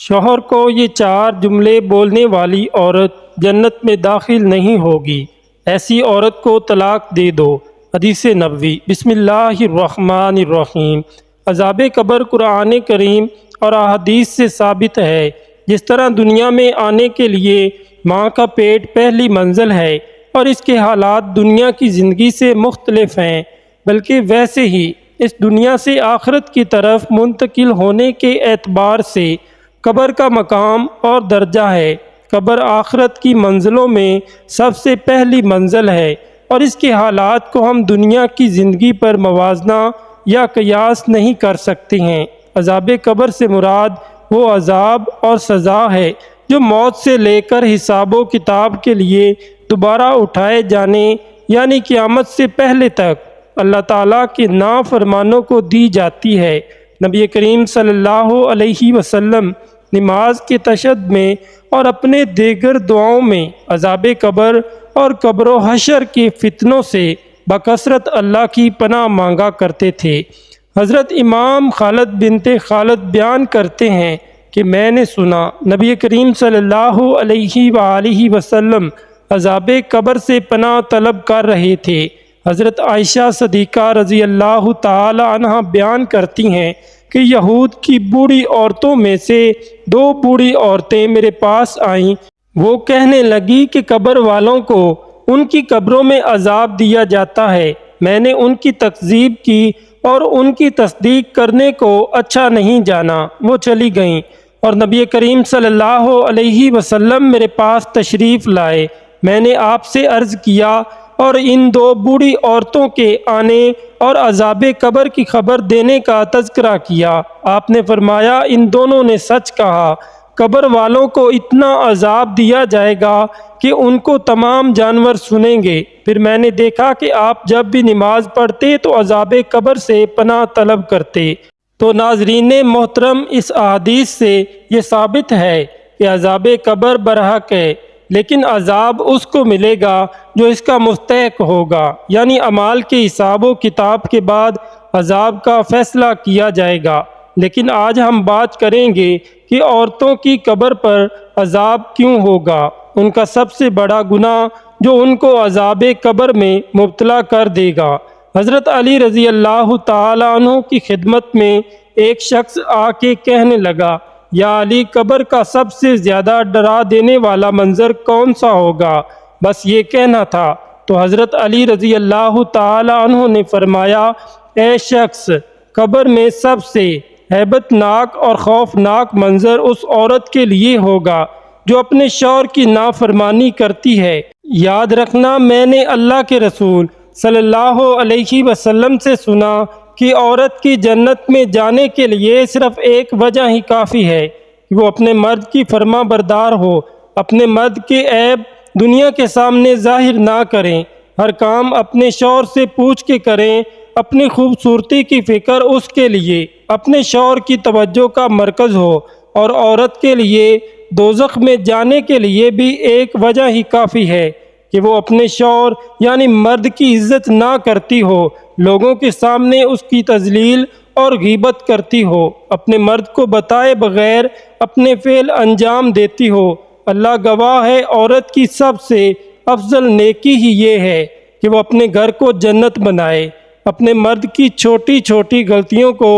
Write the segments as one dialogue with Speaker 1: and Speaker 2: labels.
Speaker 1: شوہر کو یہ 4 جملے بولنے والی عورت جنت میں داخل نہیں ہوگی، ایسی عورت کو طلاق دے دو۔ حدیث نبوی۔ بسم اللہ الرحمن الرحیم۔ عذاب قبر قرآن کریم اور احادیث سے ثابت ہے۔ جس طرح دنیا میں آنے کے لیے ماں کا پیٹ پہلی منزل ہے اور اس کے حالات دنیا کی زندگی سے مختلف ہیں، بلکہ ویسے ہی اس دنیا سے آخرت کی طرف منتقل ہونے کے اعتبار سے قبر کا مقام اور درجہ ہے۔ قبر آخرت کی منزلوں میں سب سے پہلی منزل ہے اور اس کے حالات کو ہم دنیا کی زندگی پر موازنہ یا قیاس نہیں کر سکتے ہیں۔ عذاب قبر سے مراد وہ عذاب اور سزا ہے جو موت سے لے کر حساب و کتاب کے لیے دوبارہ اٹھائے جانے یعنی قیامت سے پہلے تک اللہ تعالیٰ کے نافرمانوں کو دی جاتی ہے۔ نبی کریم صلی اللہ علیہ وسلم نماز کے تشہد میں اور اپنے دیگر دعاؤں میں عذاب قبر اور قبر و حشر کے فتنوں سے بکثرت اللہ کی پناہ مانگا کرتے تھے۔ حضرت امام خالد بنت خالد بیان کرتے ہیں کہ میں نے سنا نبی کریم صلی اللہ علیہ وآلہ وسلم عذاب قبر سے پناہ طلب کر رہے تھے۔ حضرت عائشہ صدیقہ رضی اللہ تعالی عنہ بیان کرتی ہیں کہ یہود کی بوڑھی عورتوں میں سے 2 بوڑھی عورتیں میرے پاس آئیں۔ وہ کہنے لگی کہ قبر والوں کو ان کی قبروں میں عذاب دیا جاتا ہے۔ میں نے ان کی تکذیب کی اور ان کی تصدیق کرنے کو اچھا نہیں جانا۔ وہ چلی گئیں اور نبی کریم صلی اللہ علیہ وسلم میرے پاس تشریف لائے۔ میں نے آپ سے عرض کیا اور ان 2 بوڑھی عورتوں کے آنے اور عذاب قبر کی خبر دینے کا تذکرہ کیا۔ آپ نے فرمایا ان دونوں نے سچ کہا، قبر والوں کو اتنا عذاب دیا جائے گا کہ ان کو تمام جانور سنیں گے۔ پھر میں نے دیکھا کہ آپ جب بھی نماز پڑھتے تو عذاب قبر سے پناہ طلب کرتے۔ تو ناظرین محترم، اس احادیث سے یہ ثابت ہے کہ عذاب قبر برحق ہے، لیکن عذاب اس کو ملے گا جو اس کا مستحق ہوگا، یعنی اعمال کے حساب و کتاب کے بعد عذاب کا فیصلہ کیا جائے گا۔ لیکن آج ہم بات کریں گے کہ عورتوں کی قبر پر عذاب کیوں ہوگا، ان کا سب سے بڑا گناہ جو ان کو عذاب قبر میں مبتلا کر دے گا۔ حضرت علی رضی اللہ تعالی عنہ کی خدمت میں ایک شخص آ کے کہنے لگا، یا علی، قبر کا سب سے زیادہ ڈرا دینے والا منظر کون سا ہوگا؟ بس یہ کہنا تھا۔ تو حضرت علی رضی اللہ تعالی عنہ نے فرمایا، اے شخص، قبر میں سب سے ہیبت ناک اور خوفناک منظر اس عورت کے لیے ہوگا جو اپنے شوہر کی نافرمانی کرتی ہے۔ یاد رکھنا، میں نے اللہ کے رسول صلی اللہ علیہ وسلم سے سنا کہ عورت کی جنت میں جانے کے لیے صرف ایک وجہ ہی کافی ہے کہ وہ اپنے مرد کی فرما بردار ہو، اپنے مرد کے عیب دنیا کے سامنے ظاہر نہ کریں، ہر کام اپنے شوہر سے پوچھ کے کریں، اپنی خوبصورتی کی فکر اس کے لیے اپنے شوہر کی توجہ کا مرکز ہو، اور عورت کے لیے دوزخ میں جانے کے لیے بھی ایک وجہ ہی کافی ہے کہ وہ اپنے شوہر یعنی مرد کی عزت نہ کرتی ہو، لوگوں کے سامنے اس کی تذلیل اور غیبت کرتی ہو، اپنے مرد کو بتائے بغیر اپنے فعل انجام دیتی ہو۔ اللہ گواہ ہے، عورت کی سب سے افضل نیکی ہی یہ ہے کہ وہ اپنے گھر کو جنت بنائے، اپنے مرد کی چھوٹی چھوٹی غلطیوں کو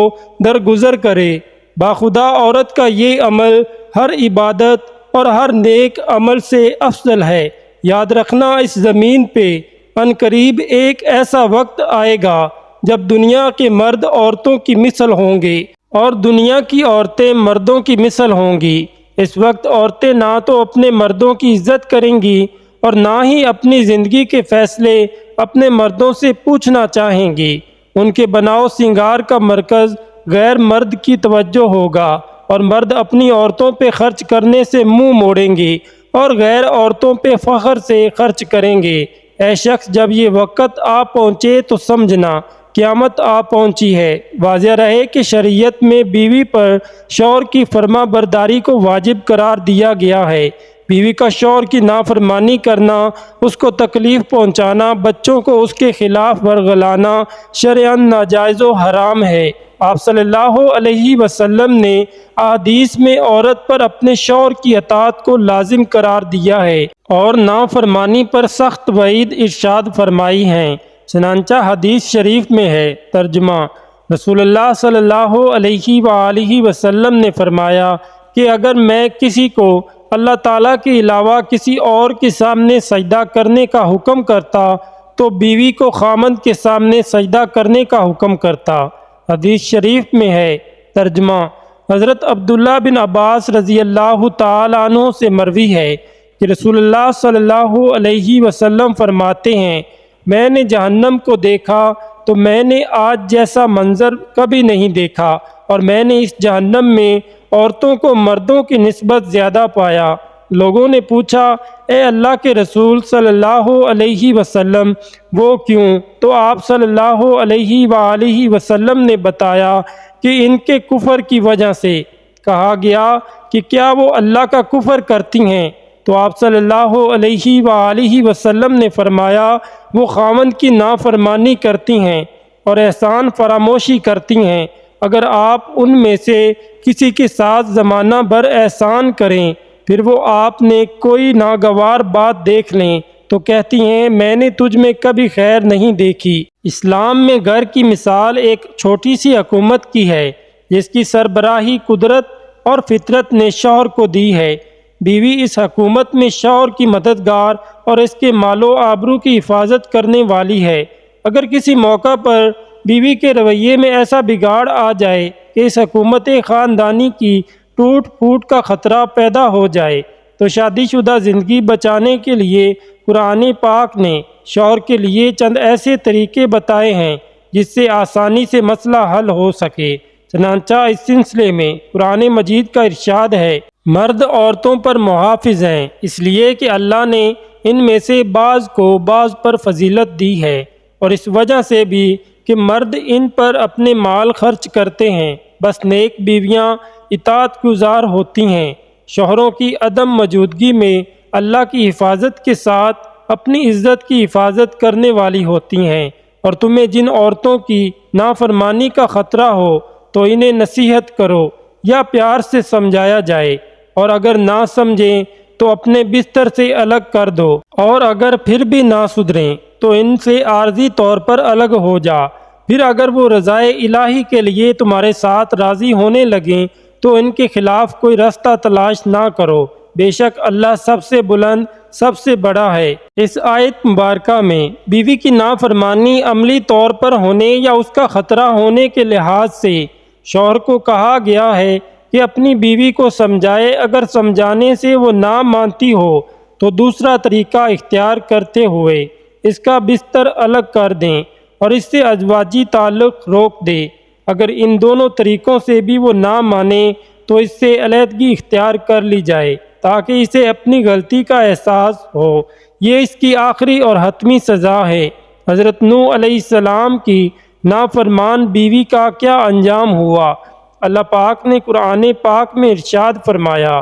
Speaker 1: درگزر کرے۔ باخدا عورت کا یہ عمل ہر عبادت اور ہر نیک عمل سے افضل ہے۔ یاد رکھنا، اس زمین پہ عنقریب ایک ایسا وقت آئے گا جب دنیا کے مرد عورتوں کی مثل ہوں گے اور دنیا کی عورتیں مردوں کی مثل ہوں گی۔ اس وقت عورتیں نہ تو اپنے مردوں کی عزت کریں گی اور نہ ہی اپنی زندگی کے فیصلے اپنے مردوں سے پوچھنا چاہیں گی۔ ان کے بناؤ سنگار کا مرکز غیر مرد کی توجہ ہوگا اور مرد اپنی عورتوں پہ خرچ کرنے سے منہ موڑیں گے اور غیر عورتوں پہ فخر سے خرچ کریں گے۔ اے شخص، جب یہ وقت آ پہنچے تو سمجھنا قیامت آ پہنچی ہے۔ واضح رہے کہ شریعت میں بیوی پر شوہر کی فرما برداری کو واجب قرار دیا گیا ہے۔ بیوی کا شوہر کی نافرمانی کرنا، اس کو تکلیف پہنچانا، بچوں کو اس کے خلاف ورگلانا شرعاً ناجائز و حرام ہے۔ آپ صلی اللہ علیہ وسلم نے احادیث میں عورت پر اپنے شوہر کی اطاعت کو لازم قرار دیا ہے اور نافرمانی پر سخت وعید ارشاد فرمائی ہیں۔ چنانچہ حدیث شریف میں ہے، ترجمہ: رسول اللہ صلی اللہ علیہ وآلہ وسلم نے فرمایا کہ اگر میں کسی کو اللہ تعالیٰ کے علاوہ کسی اور کے سامنے سجدہ کرنے کا حکم کرتا تو بیوی کو خامند کے سامنے سجدہ کرنے کا حکم کرتا۔ حدیث شریف میں ہے، ترجمہ: حضرت عبداللہ بن عباس رضی اللہ تعالیٰ عنہ سے مروی ہے کہ رسول اللہ صلی اللہ علیہ وسلم فرماتے ہیں، میں نے جہنم کو دیکھا تو میں نے آج جیسا منظر کبھی نہیں دیکھا، اور میں نے اس جہنم میں عورتوں کو مردوں کی نسبت زیادہ پایا۔ لوگوں نے پوچھا، اے اللہ کے رسول صلی اللہ علیہ وسلم، وہ کیوں؟ تو آپ صلی اللہ علیہ وآلہ وسلم نے بتایا کہ ان کے کفر کی وجہ سے۔ کہا گیا کہ کیا وہ اللہ کا کفر کرتی ہیں؟ تو آپ صلی اللہ علیہ وآلہ وسلم نے فرمایا، وہ خاوند کی نافرمانی کرتی ہیں اور احسان فراموشی کرتی ہیں۔ اگر آپ ان میں سے کسی کے ساتھ زمانہ بھر احسان کریں، پھر وہ آپ نے کوئی ناگوار بات دیکھ لیں تو کہتی ہیں، میں نے تجھ میں کبھی خیر نہیں دیکھی۔ اسلام میں گھر کی مثال ایک چھوٹی سی حکومت کی ہے جس کی سربراہی قدرت اور فطرت نے شوہر کو دی ہے۔ بیوی اس حکومت میں شوہر کی مددگار اور اس کے مال و آبرو کی حفاظت کرنے والی ہے۔ اگر کسی موقع پر بیوی کے رویے میں ایسا بگاڑ آ جائے کہ اس حکومت خاندانی کی ٹوٹ پھوٹ کا خطرہ پیدا ہو جائے تو شادی شدہ زندگی بچانے کے لیے قرآن پاک نے شوہر کے لیے چند ایسے طریقے بتائے ہیں جس سے آسانی سے مسئلہ حل ہو سکے۔ چنانچہ اس سلسلے میں قرآن مجید کا ارشاد ہے، مرد عورتوں پر محافظ ہیں، اس لیے کہ اللہ نے ان میں سے بعض کو بعض پر فضیلت دی ہے، اور اس وجہ سے بھی کہ مرد ان پر اپنے مال خرچ کرتے ہیں۔ بس نیک بیویاں اطاعت گزار ہوتی ہیں، شوہروں کی عدم موجودگی میں اللہ کی حفاظت کے ساتھ اپنی عزت کی حفاظت کرنے والی ہوتی ہیں۔ اور تمہیں جن عورتوں کی نافرمانی کا خطرہ ہو تو انہیں نصیحت کرو یا پیار سے سمجھایا جائے، اور اگر نہ سمجھیں تو اپنے بستر سے الگ کر دو، اور اگر پھر بھی نہ سدھریں تو ان سے عارضی طور پر الگ ہو جا۔ پھر اگر وہ رضائے الہی کے لیے تمہارے ساتھ راضی ہونے لگیں تو ان کے خلاف کوئی رستہ تلاش نہ کرو، بے شک اللہ سب سے بلند، سب سے بڑا ہے۔ اس آیت مبارکہ میں بیوی کی نافرمانی عملی طور پر ہونے یا اس کا خطرہ ہونے کے لحاظ سے شوہر کو کہا گیا ہے کہ اپنی بیوی کو سمجھائے، اگر سمجھانے سے وہ نہ مانتی ہو تو دوسرا طریقہ اختیار کرتے ہوئے اس کا بستر الگ کر دیں اور اس سے ازواجی تعلق روک دیں۔ اگر ان دونوں طریقوں سے بھی وہ نہ مانے تو اس سے علیحدگی اختیار کر لی جائے تاکہ اسے اپنی غلطی کا احساس ہو۔ یہ اس کی آخری اور حتمی سزا ہے۔ حضرت نوح علیہ السلام کی نافرمان بیوی کا کیا انجام ہوا؟ اللہ پاک نے قرآن پاک میں ارشاد فرمایا،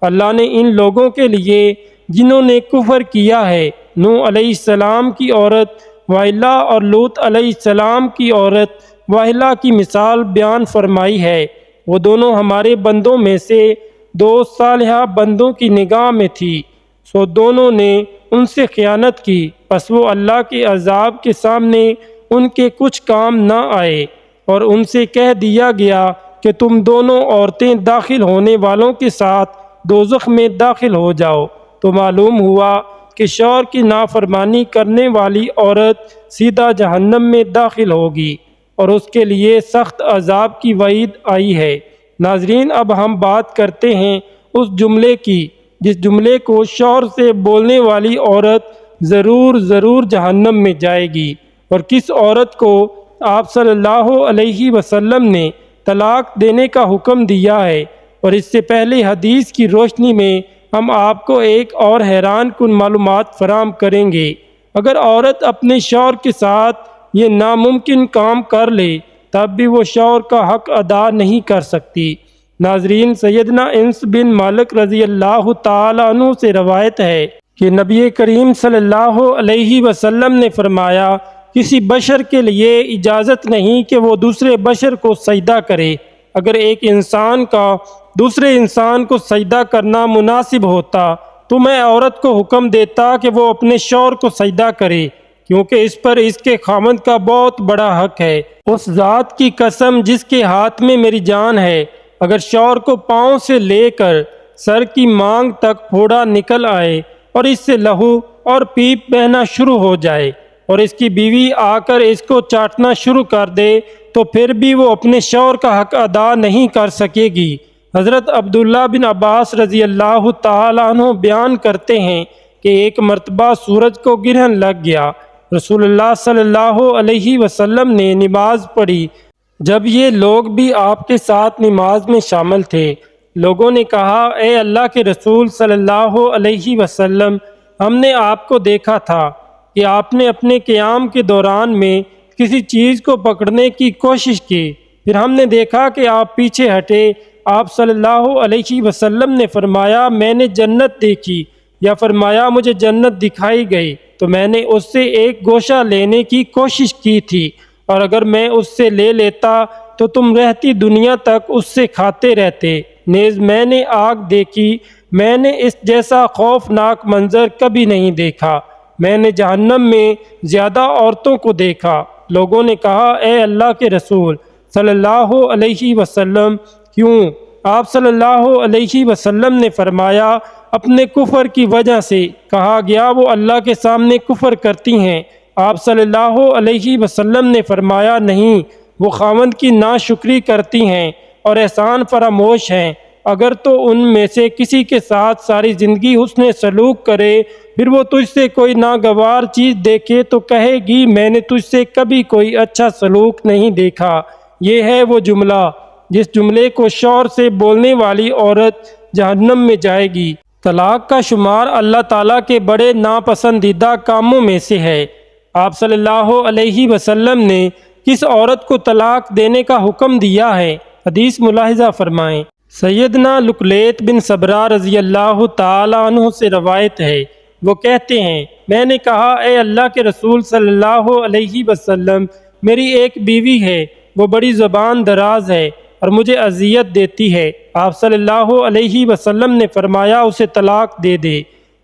Speaker 1: اللہ نے ان لوگوں کے لیے جنہوں نے کفر کیا ہے، نوح علیہ السلام کی عورت وائلہ اور لوط علیہ السلام کی عورت وائلہ کی مثال بیان فرمائی ہے۔ وہ دونوں ہمارے بندوں میں سے دو صالحہ بندوں کی نگاہ میں تھی، سو دونوں نے ان سے خیانت کی، پس وہ اللہ کے عذاب کے سامنے ان کے کچھ کام نہ آئے، اور ان سے کہہ دیا گیا کہ تم دونوں عورتیں داخل ہونے والوں کے ساتھ دوزخ میں داخل ہو جاؤ۔ تو معلوم ہوا کہ شوہر کی نافرمانی کرنے والی عورت سیدھا جہنم میں داخل ہوگی اور اس کے لیے سخت عذاب کی وعید آئی ہے۔ ناظرین، اب ہم بات کرتے ہیں اس جملے کی جس جملے کو شوہر سے بولنے والی عورت ضرور جہنم میں جائے گی، اور کس عورت کو آپ صلی اللہ علیہ وسلم نے طلاق دینے کا حکم دیا ہے۔ اور اس سے پہلے حدیث کی روشنی میں ہم آپ کو ایک اور حیران کن معلومات فراہم کریں گے۔ اگر عورت اپنے شوہر کے ساتھ یہ ناممکن کام کر لے تب بھی وہ شوہر کا حق ادا نہیں کر سکتی۔ ناظرین، سیدنا انس بن مالک رضی اللہ تعالی عنہ سے روایت ہے کہ نبی کریم صلی اللہ علیہ وسلم نے فرمایا، کسی بشر کے لیے اجازت نہیں کہ وہ دوسرے بشر کو سجدہ کرے۔ اگر ایک انسان کا دوسرے انسان کو سجدہ کرنا مناسب ہوتا تو میں عورت کو حکم دیتا کہ وہ اپنے شوہر کو سجدہ کرے، کیونکہ اس پر اس کے خاوند کا بہت بڑا حق ہے۔ اس ذات کی قسم جس کے ہاتھ میں میری جان ہے، اگر شوہر کو پاؤں سے لے کر سر کی مانگ تک پھوڑا نکل آئے اور اس سے لہو اور پیپ بہنا شروع ہو جائے اور اس کی بیوی آ کر اس کو چاٹنا شروع کر دے تو پھر بھی وہ اپنے شوہر کا حق ادا نہیں کر سکے گی۔ حضرت عبداللہ بن عباس رضی اللہ تعالیٰ عنہ بیان کرتے ہیں کہ ایک مرتبہ سورج کو گرہن لگ گیا۔ رسول اللہ صلی اللہ علیہ وسلم نے نماز پڑھی۔ جب یہ لوگ بھی آپ کے ساتھ نماز میں شامل تھے، لوگوں نے کہا، اے اللہ کے رسول صلی اللہ علیہ وسلم، ہم نے آپ کو دیکھا تھا کہ آپ نے اپنے قیام کے دوران میں کسی چیز کو پکڑنے کی کوشش کی، پھر ہم نے دیکھا کہ آپ پیچھے ہٹے۔ آپ صلی اللہ علیہ وسلم نے فرمایا، میں نے جنت دیکھی، یا فرمایا مجھے جنت دکھائی گئی تو میں نے اس سے ایک گوشہ لینے کی کوشش کی تھی، اور اگر میں اس سے لے لیتا تو تم رہتی دنیا تک اس سے کھاتے رہتے۔ نیز میں نے آگ دیکھی، میں نے اس جیسا خوفناک منظر کبھی نہیں دیکھا۔ میں نے جہنم میں زیادہ عورتوں کو دیکھا۔ لوگوں نے کہا، اے اللہ کے رسول صلی اللہ علیہ وسلم، کیوں؟ آپ صلی اللہ علیہ وسلم نے فرمایا، اپنے کفر کی وجہ سے۔ کہا گیا، وہ اللہ کے سامنے کفر کرتی ہیں۔ آپ صلی اللہ علیہ وسلم نے فرمایا، نہیں، وہ خاوند کی ناشکری کرتی ہیں اور احسان فراموش ہیں۔ اگر تو ان میں سے کسی کے ساتھ ساری زندگی حسن سلوک کرے، پھر وہ تجھ سے کوئی ناگوار چیز دیکھے تو کہے گی، میں نے تجھ سے کبھی کوئی اچھا سلوک نہیں دیکھا۔ یہ ہے وہ جملہ جس جملے کو شوہر سے بولنے والی عورت جہنم میں جائے گی۔ طلاق کا شمار اللہ تعالیٰ کے بڑے ناپسندیدہ کاموں میں سے ہے۔ آپ صلی اللہ علیہ وسلم نے کس عورت کو طلاق دینے کا حکم دیا ہے؟ حدیث ملاحظہ فرمائیں۔ سیدنا لکلیت بن صبرہ رضی اللہ تعالی عنہ سے روایت ہے، وہ کہتے ہیں، میں نے کہا، اے اللہ کے رسول صلی اللہ علیہ وسلم، میری ایک بیوی ہے، وہ بڑی زبان دراز ہے اور مجھے اذیت دیتی ہے۔ آپ صلی اللہ علیہ وسلم نے فرمایا، اسے طلاق دے دے۔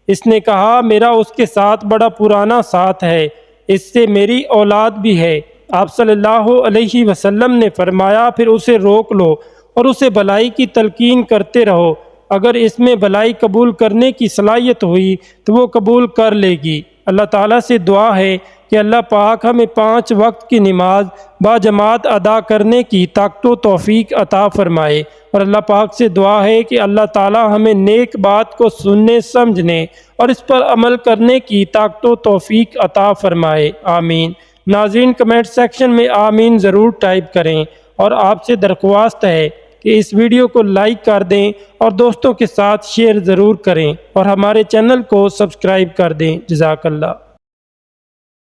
Speaker 1: اس نے کہا، میرا اس کے ساتھ بڑا پرانا ساتھ ہے، اس سے میری اولاد بھی ہے۔ آپ صلی اللہ علیہ وسلم نے فرمایا، پھر اسے روک لو اور اسے بھلائی کی تلقین کرتے رہو، اگر اس میں بھلائی قبول کرنے کی صلاحیت ہوئی تو وہ قبول کر لے گی۔ اللہ تعالیٰ سے دعا ہے کہ اللہ پاک ہمیں 5 وقت کی نماز باجماعت ادا کرنے کی طاقت و توفیق عطا فرمائے، اور اللہ پاک سے دعا ہے کہ اللہ تعالیٰ ہمیں نیک بات کو سننے، سمجھنے اور اس پر عمل کرنے کی طاقت و توفیق عطا فرمائے، آمین۔ ناظرین، کمنٹ سیکشن میں آمین ضرور ٹائپ کریں، اور آپ سے درخواست ہے کہ اس ویڈیو کو لائک کر دیں اور دوستوں کے ساتھ شیئر ضرور کریں، اور ہمارے چینل کو سبسکرائب کر دیں۔ جزاک اللہ۔